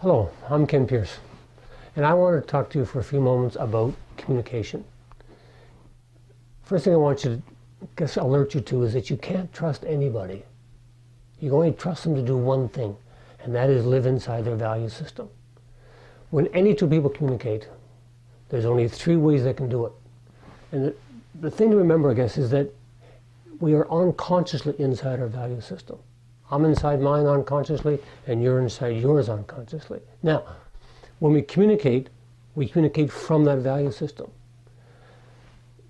Hello, I'm Ken Pierce, and I want to talk to you for a few moments about communication. First thing I want you to alert you to is that you can't trust anybody. You can only trust them to do one thing, and that is live inside their value system. When any two people communicate, there's only three ways they can do it. And the thing to remember, I guess, is that we are unconsciously inside our value system. I'm inside mine unconsciously, and you're inside yours unconsciously. Now, when we communicate from that value system.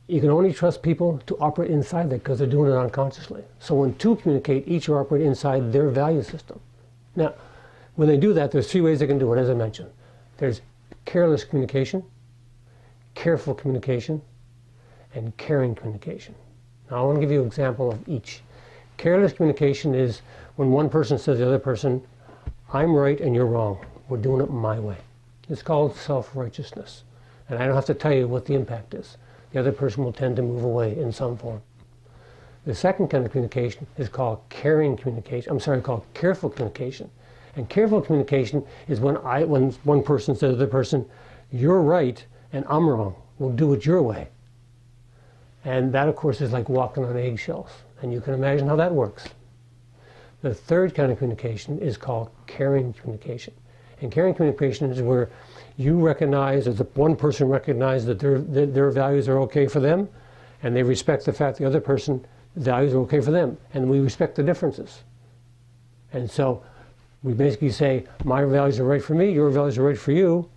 You can only trust people to operate inside that because they're doing it unconsciously. So when two communicate, each operate inside their value system. Now, when they do that, there's three ways they can do it, as I mentioned. There's careless communication, careful communication, and caring communication. Now, I want to give you an example of each. Careless communication is when one person says to the other person, I'm right and you're wrong. We're doing it my way. It's called self-righteousness. And I don't have to tell you what the impact is. The other person will tend to move away in some form. The second kind of communication is called caring communication. Called careful communication. And careful communication is when one person says to the other person, you're right and I'm wrong. We'll do it your way. And that, of course, is like walking on eggshells. And you can imagine how that works. The third kind of communication is called caring communication. And caring communication is where you recognize, or the one person recognizes that their values are okay for them, and they respect the fact the other person's values are okay for them, and we respect the differences. And so we basically say, my values are right for me, your values are right for you,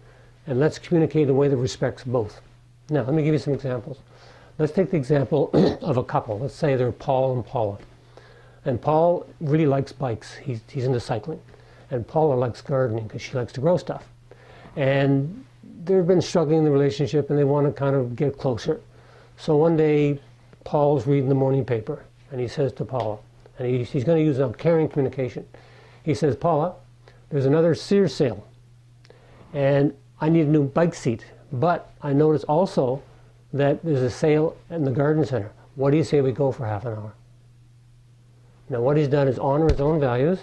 and let's communicate in a way that respects both. Now, let me give you some examples. Let's take the example of a couple. Let's say they're Paul and Paula. And Paul really likes bikes. He's into cycling. And Paula likes gardening because she likes to grow stuff. And they've been struggling in the relationship and they want to kind of get closer. So one day, Paul's reading the morning paper and he says to Paula, and he's going to use a caring communication. He says, Paula, there's another Sears sale and I need a new bike seat. But I notice also that there's a sale in the garden center. What do you say we go for half an hour? Now what he's done is honor his own values,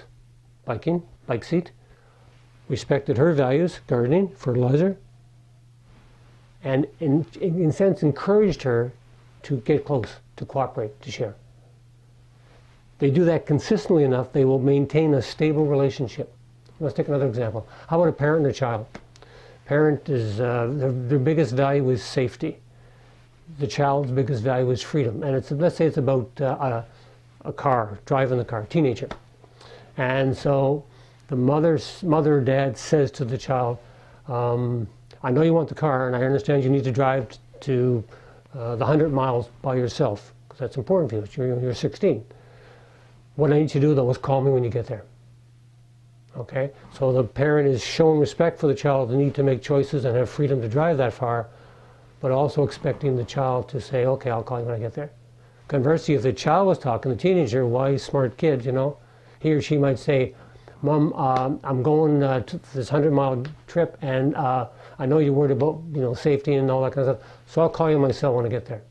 biking, bike seat, respected her values, gardening, fertilizer, and in a sense encouraged her to get close, to cooperate, to share. They do that consistently enough, they will maintain a stable relationship. Let's take another example. How about a parent and a child? Parent is, their biggest value is safety. The child's biggest value is freedom. And let's say it's about a car, driving the car, teenager. And so the mother or dad says to the child, I know you want the car and I understand you need to drive to the 100 miles by yourself, because that's important for you. You're 16. What I need you to do though is call me when you get there. Okay? So the parent is showing respect for the child, the need to make choices and have freedom to drive that far, but also expecting the child to say, okay, I'll call you when I get there. Conversely, if the child was talking, the teenager, wise, smart kid, you know, he or she might say, Mom, I'm going to this 100-mile trip, and I know you're worried about, safety and all that kind of stuff, so I'll call you myself when I get there.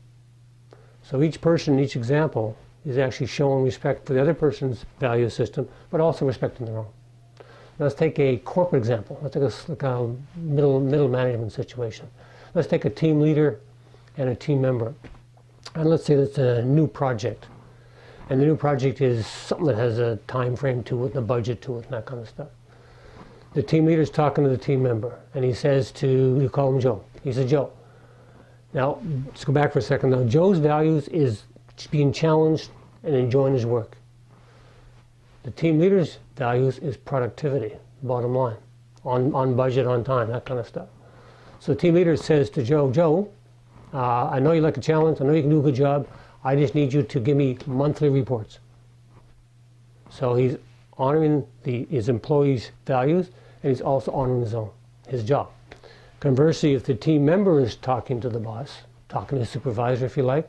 So each person, each example, is actually showing respect for the other person's value system, but also respecting their own. Now let's take a corporate example. Let's take a middle management situation. Let's take a team leader and a team member. And let's say that's a new project. And the new project is something that has a time frame to it and a budget to it and that kind of stuff. The team leader is talking to the team member and he says you call him Joe. He says, Joe. Now, let's go back for a second. Now, Joe's values is being challenged and enjoying his work. The team leader's values is productivity, bottom line, on budget, on time, that kind of stuff. So the team leader says to Joe, I know you like a challenge, I know you can do a good job, I just need you to give me monthly reports. So he's honoring his employees' values, and he's also honoring his job. Conversely, if the team member is talking to the boss, talking to the supervisor if you like,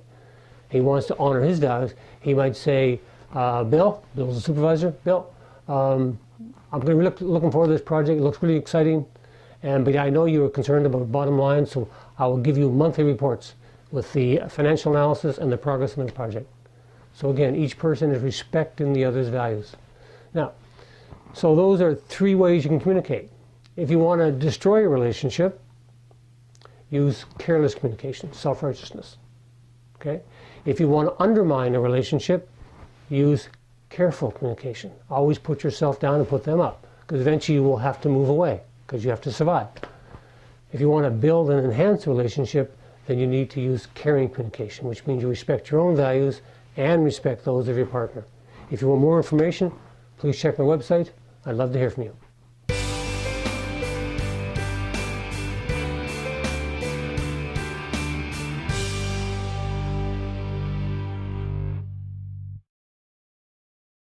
he wants to honor his values, he might say, Bill's the supervisor, Bill, I'm going to be looking forward to this project, it looks really exciting. But I know you were concerned about bottom line, so I will give you monthly reports with the financial analysis and the progress on the project. So again, each person is respecting the other's values. Now, so those are three ways you can communicate. If you want to destroy a relationship, use careless communication, self-righteousness. Okay? If you want to undermine a relationship, use careful communication. Always put yourself down and put them up, because eventually you will have to move away, because you have to survive. If you want to build and enhance a relationship, then you need to use caring communication, which means you respect your own values and respect those of your partner. If you want more information, please check my website. I'd love to hear from you.